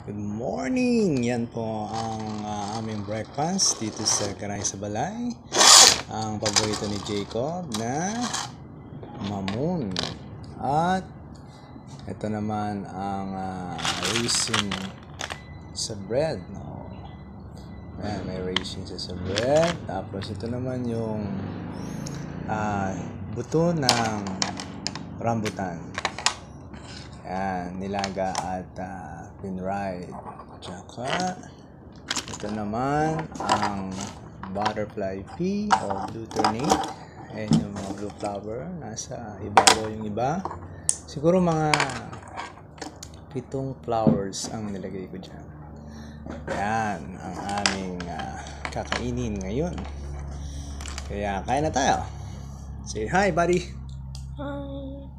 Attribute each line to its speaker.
Speaker 1: Good morning! Yan po ang aming breakfast dito sa Karay sa Balay. Ang paborito ni Jacob na mamoon. At ito naman ang raisin sa bread. No? Ayan, may raisin sa bread. Tapos ito naman yung buto ng rambutan. Ayan, nilaga at pinried. Tsaka ito naman ang butterfly pea o glutamate. Ayan yung mga blue flower. Nasa ibabaw yung iba. Siguro mga 7 flowers ang nilagay ko dyan. Ayan ang aming kakainin ngayon. Kaya kain na tayo. Say hi, buddy.
Speaker 2: Hi.